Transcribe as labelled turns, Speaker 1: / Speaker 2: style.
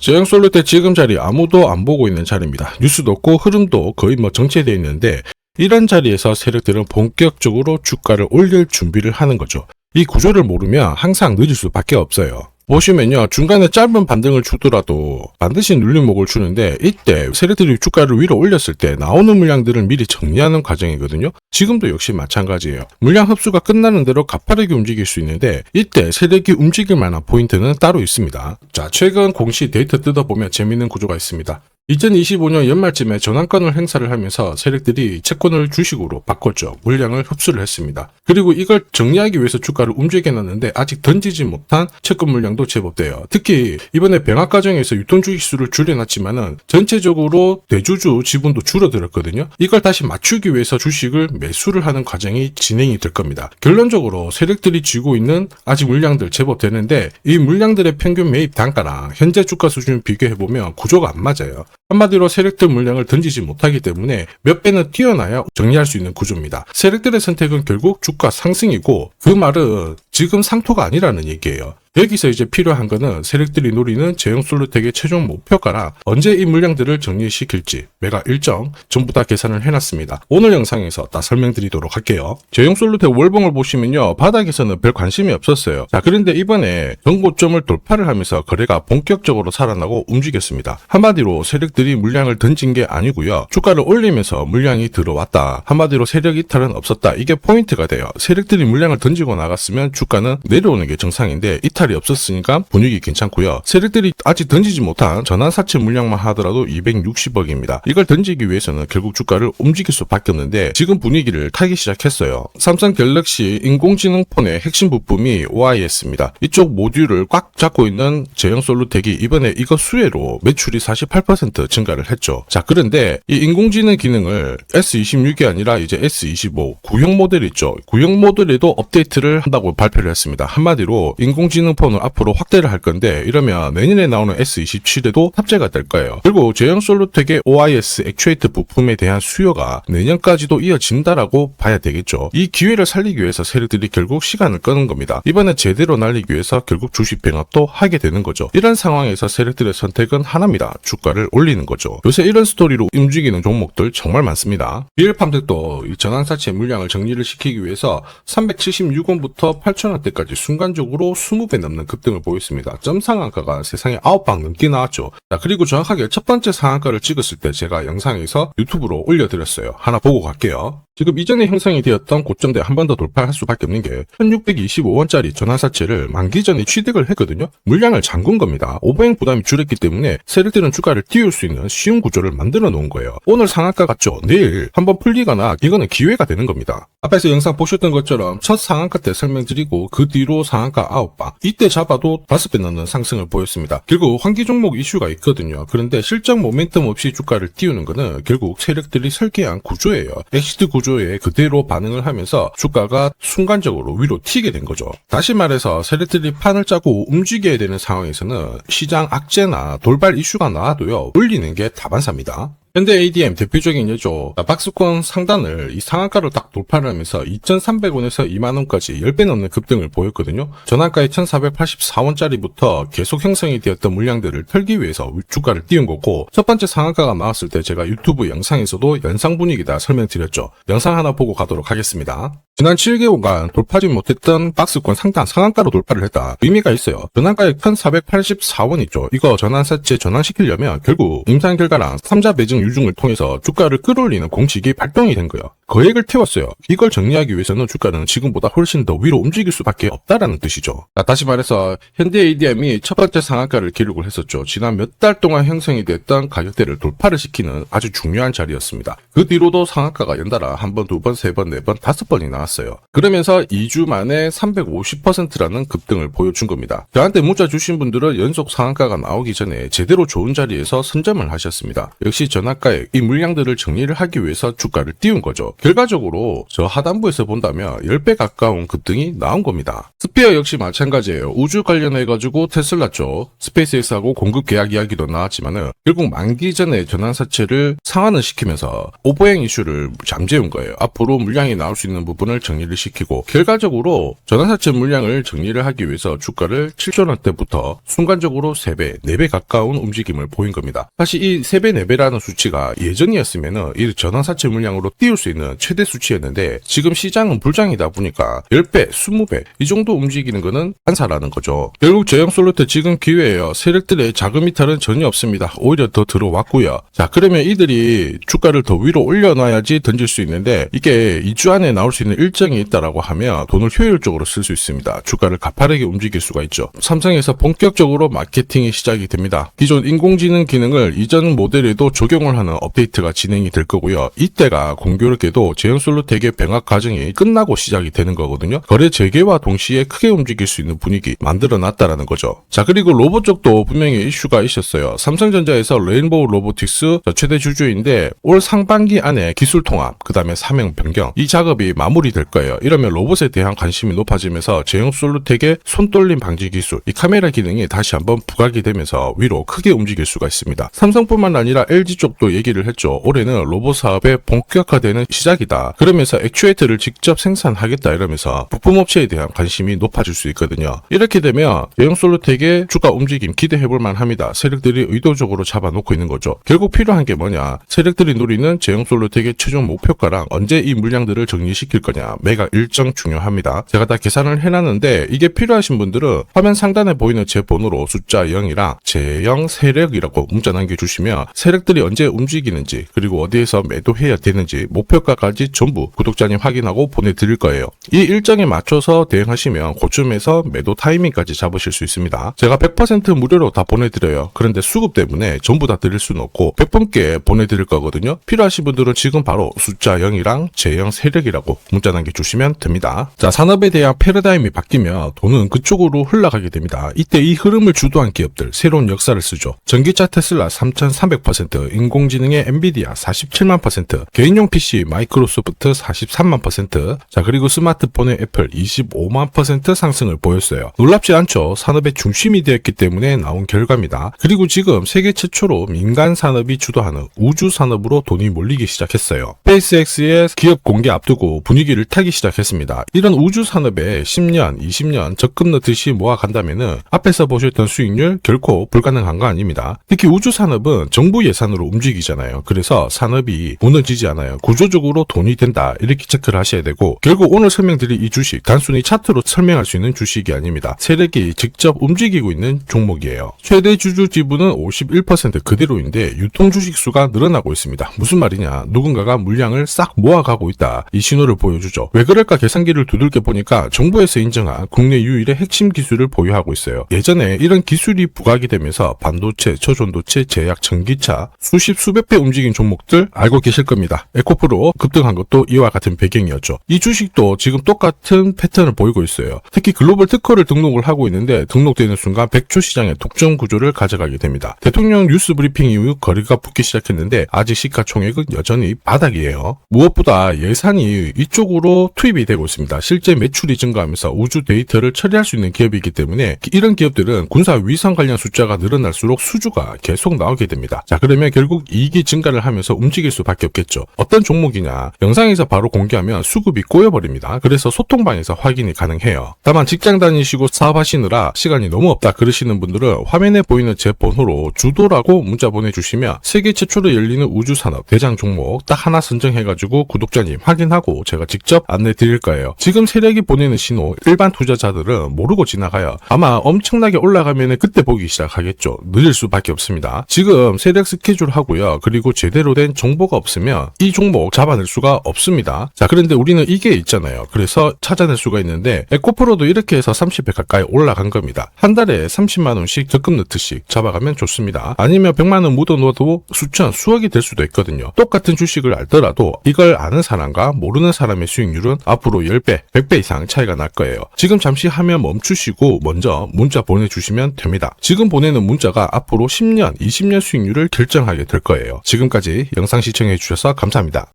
Speaker 1: 제형솔루텍 지금 자리 아무도 안 보고 있는 자리입니다. 뉴스도 없고 흐름도 거의 정체되어 있는데 이런 자리에서 세력들은 본격적으로 주가를 올릴 준비를 하는 거죠. 이 구조를 모르면 항상 늦을 수밖에 없어요. 보시면요, 중간에 짧은 반등을 주더라도 반드시 눌림목을 주는데 이때 세력들이 주가를 위로 올렸을 때 나오는 물량들을 미리 정리하는 과정이거든요. 지금도 역시 마찬가지예요. 물량 흡수가 끝나는 대로 가파르게 움직일 수 있는데 이때 세력이 움직일 만한 포인트는 따로 있습니다. 자, 최근 공시 데이터 뜯어보면 재밌는 구조가 있습니다. 2025년 연말쯤에 전환권을 행사를 하면서 세력들이 채권을 주식으로 바꿨죠. 물량을 흡수를 했습니다. 그리고 이걸 정리하기 위해서 주가를 움직여놨는데 아직 던지지 못한 채권 물량도 제법 돼요. 특히 이번에 병합 과정에서 유통 주식수를 줄여놨지만은 전체적으로 대주주 지분도 줄어들었거든요. 이걸 다시 맞추기 위해서 주식을 매수를 하는 과정이 진행이 될 겁니다. 결론적으로 세력들이 쥐고 있는 아직 물량들 제법 되는데 이 물량들의 평균 매입 단가랑 현재 주가 수준을 비교해보면 구조가 안 맞아요. 한마디로 세력들 물량을 던지지 못하기 때문에 몇 배는 뛰어나야 정리할 수 있는 구조입니다. 세력들의 선택은 결국 주가 상승이고 그 말은 지금 상토가 아니라는 얘기예요. 여기서 이제 필요한 거는 세력들이 노리는 제형솔루텍의 최종 목표가랑 언제 이 물량들을 정리시킬지 매각 일정 전부 다 계산을 해놨습니다. 오늘 영상에서 다 설명드리도록 할게요. 제형솔루텍 월봉을 보시면요, 바닥에서는 별 관심이 없었어요. 자, 그런데 이번에 전고점을 돌파를 하면서 거래가 본격적으로 살아나고 움직였습니다. 한마디로 세력들이 물량을 던진 게 아니고요, 주가를 올리면서 물량이 들어왔다. 한마디로 세력 이탈은 없었다. 이게 포인트가 돼요. 세력들이 물량을 던지고 나갔으면 주가는 내려오는 게 정상인데 이탈이 없었으니까 분위기 괜찮고요. 세력들이 아직 던지지 못한 전환사채 물량만 하더라도 260억입니다. 이걸 던지기 위해서는 결국 주가를 움직일 수밖에 없는데 지금 분위기를 타기 시작했어요. 삼성 갤럭시 인공지능 폰의 핵심 부품이 OIS입니다. 이쪽 모듈을 꽉 잡고 있는 제형솔루텍이 이번에 이거 수혜로 매출이 48% 증가를 했죠. 자, 그런데 이 인공지능 기능을 S26이 아니라 이제 S25 구형 모델 있죠. 구형 모델에도 업데이트를 한다고 발표를 했습니다. 한마디로 인공지능 폰을 앞으로 확대를 할 건데 이러면 내년에 나오는 S27에도 탑재가 될 거예요. 그리고 제형솔루텍의 OIS 액추에이터 부품에 대한 수요가 내년까지도 이어진다라고 봐야 되겠죠. 이 기회를 살리기 위해서 세력들이 결국 시간을 끄는 겁니다. 이번에 제대로 날리기 위해서 결국 주식 병합도 하게 되는 거죠. 이런 상황에서 세력들의 선택은 하나입니다. 주가를 올리는 거죠. 요새 이런 스토리로 움직이는 종목들 정말 많습니다. 비엘팜텍도 이 전환사채 물량을 정리를 시키기 위해서 376원부터 8,000원대까지 순간적으로 20배 넘는 급등을 보였습니다. 점 상한가가 세상에 9방 넘게 나왔죠. 자, 그리고 정확하게 첫 번째 상한가를 찍었을 때 제가 영상에서 유튜브로 올려드렸어요. 하나 보고 갈게요. 지금 이전에 형성이 되었던 고점대 한 번 더 돌파할 수밖에 없는 게 1625원짜리 전환사채를 만기 전에 취득을 했거든요. 물량을 잠근 겁니다. 오버행 부담이 줄었기 때문에 세력들은 주가를 띄울 수 있는 쉬운 구조를 만들어 놓은 거예요. 오늘 상한가 같죠? 내일 한번 풀리거나 이거는 기회가 되는 겁니다. 앞에서 영상 보셨던 것처럼 첫 상한가 때 설명드리고 그 뒤로 상한가 9방, 이때 잡아도 5배 넘는 상승을 보였습니다. 결국 환기 종목 이슈가 있거든요. 그런데 실적 모멘텀 없이 주가를 띄우는 거는 결국 세력들이 설계한 구조예요. 엑시트 구조에 그대로 반응을 하면서 주가가 순간적으로 위로 튀게 된 거죠. 다시 말해서 세력들이 판을 짜고 움직여야 되는 상황에서는 시장 악재나 돌발 이슈가 나와도요, 올리는 게 다반사입니다. 현대 ADM 대표적인 예죠. 박스권 상단을 이 상한가로 딱 돌파를 하면서 2,300원에서 2만원까지 10배 넘는 급등을 보였거든요. 전환가의 1,484원짜리부터 계속 형성이 되었던 물량들을 털기 위해서 주가를 띄운 거고, 첫 번째 상한가가 나왔을 때 제가 유튜브 영상에서도 연상 분위기다 설명드렸죠. 영상 하나 보고 가도록 하겠습니다. 지난 7개월간 돌파하지 못했던 박스권 상단 상한가로 돌파를 했다. 의미가 있어요. 전환가의 1,484원 있죠. 이거 전환사채 전환시키려면 결국 임상 결과랑 3자 매증 유중을 통해서 주가를 끌어올리는 공식이 발동이 된 거예요. 거액을 태웠어요. 이걸 정리하기 위해서는 주가는 지금보다 훨씬 더 위로 움직일 수밖에 없다라는 뜻이죠. 자, 다시 말해서 현대 ADM이 첫 번째 상한가를 기록을 했었죠. 지난 몇 달 동안 형성이 됐던 가격대를 돌파를 시키는 아주 중요한 자리였습니다. 그 뒤로도 상한가가 연달아 한 번, 두 번, 세 번, 네 번, 5번이 나왔어요. 그러면서 2주 만에 350%라는 급등을 보여준 겁니다. 저한테 문자 주신 분들은 연속 상한가가 나오기 전에 제대로 좋은 자리에서 선점을 하셨습니다. 역시 전환 하나가에 이 물량들을 정리를 하기 위해서 주가를 띄운 거죠. 결과적으로 저 하단부에서 본다면 10배 가까운 급등이 나온 겁니다. 스피어 역시 마찬가지예요. 우주 관련해가지고 테슬라 쪽 스페이스X하고 공급 계약 이야기도 나왔지만은 결국 만기 전에 전환사채를 상환을 시키면서 오버행 이슈를 잠재운 거예요. 앞으로 물량이 나올 수 있는 부분을 정리를 시키고 결과적으로 전환사채 물량을 정리를 하기 위해서 주가를 7조 원대부터 순간적으로 3배, 4배 가까운 움직임을 보인 겁니다. 사실 이 3배, 4배라는 수치가 예전이었으면은 이 전환사채 물량으로 띄울 수 있는 최대 수치였는데 지금 시장은 불장이다 보니까 10배, 20배 이 정도 움직이는 거는 한사라는 거죠. 결국 제형솔루트 지금 기회예요. 세력들의 자금 이탈은 전혀 없습니다. 오히려 더 들어왔고요. 자, 그러면 이들이 주가를 더 위로 올려놔야지 던질 수 있는데 이게 2주 안에 나올 수 있는 일정이 있다라고 하면 돈을 효율적으로 쓸 수 있습니다. 주가를 가파르게 움직일 수가 있죠. 삼성에서 본격적으로 마케팅이 시작이 됩니다. 기존 인공지능 기능을 이전 모델에도 적용을 하는 업데이트가 진행이 될 거고요. 이때가 공교롭게도 제형솔루텍의 병합 과정이 끝나고 시작이 되는 거거든요. 거래 재개와 동시에 크게 움직일 수 있는 분위기 만들어 놨다라는 거죠. 자, 그리고 로봇 쪽도 분명히 이슈가 있었어요. 삼성전자에서 레인보우 로보틱스 최대 주주인데 올 상반기 안에 기술 통합, 그 다음에 사명 변경 이 작업이 마무리될 거예요. 이러면 로봇에 대한 관심이 높아지면서 제형솔루텍의 손떨림 방지 기술, 이 카메라 기능이 다시 한번 부각이 되면서 위로 크게 움직일 수가 있습니다. 삼성뿐만 아니라 LG 쪽도 얘기를 했죠. 올해는 로봇 사업의 본격화되는 시작이다. 그러면서 액추에이터를 직접 생산하겠다 이러면서 부품업체에 대한 관심이 높아질 수 있거든요. 이렇게 되면 제형솔루텍의 주가 움직임 기대해볼 만합니다. 세력들이 의도적으로 잡아놓고 있는 거죠. 결국 필요한 게 뭐냐? 세력들이 노리는 제형솔루텍의 최종 목표가랑 언제 이 물량들을 정리시킬 거냐? 매각 일정 중요합니다. 제가 다 계산을 해놨는데 이게 필요하신 분들은 화면 상단에 보이는 제 번호로 숫자 0이랑 제형 세력이라고 문자 남겨주시면 세력들이 언제 움직이는지 그리고 어디에서 매도해야 되는지 목표가까지 전부 구독자님 확인하고 보내드릴 거예요. 이 일정에 맞춰서 대응하시면 고점에서 매도 타이밍까지 잡으실 수 있습니다. 제가 100% 무료로 다 보내드려요. 그런데 수급 때문에 전부 다 드릴 수는 없고 100분께 보내드릴 거거든요. 필요하신 분들은 지금 바로 숫자 0이랑 제형 세력이라고 문자 남겨주시면 됩니다. 자, 산업에 대한 패러다임이 바뀌면 돈은 그쪽으로 흘러가게 됩니다. 이때 이 흐름을 주도한 기업들 새로운 역사를 쓰죠. 전기차 테슬라 3300%, 인공지능의 엔비디아 47만%, 개인용 PC 마이크로소프트 43만%, 자, 그리고 스마트폰의 애플 25만% 상승을 보였어요. 놀랍지 않죠? 산업의 중심이 되었기 때문에 나온 결과입니다. 그리고 지금 세계 최초로 민간 산업이 주도하는 우주 산업으로 돈이 몰리기 시작했어요. 스페이스X의 기업 공개 앞두고 분위기를 타기 시작했습니다. 이런 우주 산업에 10년, 20년 적금 넣듯이 모아간다면은 앞에서 보셨던 수익률 결코 불가능한 거 아닙니다. 특히 우주 산업은 정부 예산으로 움직이잖아요. 그래서 산업이 무너지지 않아요. 구조적으로 돈이 된다 이렇게 체크를 하셔야 되고 결국 오늘 설명드릴 이 주식 단순히 차트로 설명할 수 있는 주식이 아닙니다. 세력이 직접 움직이고 있는 종목이에요. 최대 주주 지분은 51% 그대로인데 유통 주식 수가 늘어나고 있습니다. 무슨 말이냐? 누군가가 물량을 싹 모아가고 있다. 이 신호를 보여주죠. 왜 그럴까 계산기를 두들겨 보니까 정부에서 인정한 국내 유일의 핵심 기술을 보유하고 있어요. 예전에 이런 기술이 부각이 되면서 반도체, 초전도체, 제약, 전기차 수십 수백 배 움직인 종목들 알고 계실 겁니다. 에코프로 급등한 것도 이와 같은 배경이었죠. 이 주식도 지금 똑같은 패턴을 보이고 있어요. 특히 글로벌 특허를 등록을 하고 있는데 등록되는 순간 100조 시장의 독점 구조를 가져가게 됩니다. 대통령 뉴스 브리핑 이후 거리가 붙기 시작했는데 아직 시가총액은 여전히 바닥이에요. 무엇보다 예산이 이쪽으로 투입이 되고 있습니다. 실제 매출이 증가하면서 우주 데이터를 처리할 수 있는 기업이기 때문에 이런 기업들은 군사 위성 관련 숫자가 늘어날수록 수주가 계속 나오게 됩니다. 자, 그러면 결국 이익이 증가를 하면서 움직일 수밖에 없겠죠. 어떤 종목이냐? 영상에서 바로 공개하면 수급이 꼬여버립니다. 그래서 소통방에서 확인이 가능해요. 다만 직장 다니시고 사업하시느라 시간이 너무 없다 그러시는 분들은 화면에 보이는 제 번호로 주도라고 문자 보내주시면 세계 최초로 열리는 우주산업 대장 종목 딱 하나 선정해가지고 구독자님 확인하고 제가 직접 안내 드릴 거예요. 지금 세력이 보내는 신호 일반 투자자들은 모르고 지나가요. 아마 엄청나게 올라가면 그때 보기 시작하겠죠. 늦을 수밖에 없습니다. 지금 세력 스케줄 하고요. 그리고 제대로 된 정보가 없으면 이 종목 잡아낼 수가 없습니다. 자, 그런데 우리는 이게 있잖아요. 그래서 찾아낼 수가 있는데 에코프로도 이렇게 해서 30배 가까이 올라간 겁니다. 한 달에 30만 원씩 적금 넣듯이 잡아가면 좋습니다. 아니면 100만 원 묻어 놓아도 수천, 수억이 될 수도 있거든요. 똑같은 주식을 알더라도 이걸 아는 사람과 모르는 사람의 수익률은 앞으로 10배, 100배 이상 차이가 날 거예요. 지금 잠시 화면 멈추시고 먼저 문자 보내주시면 됩니다. 지금 보내는 문자가 앞으로 10년, 20년 수익률을 결정하게 될 거예요. 지금까지 영상 시청해 주셔서 감사합니다.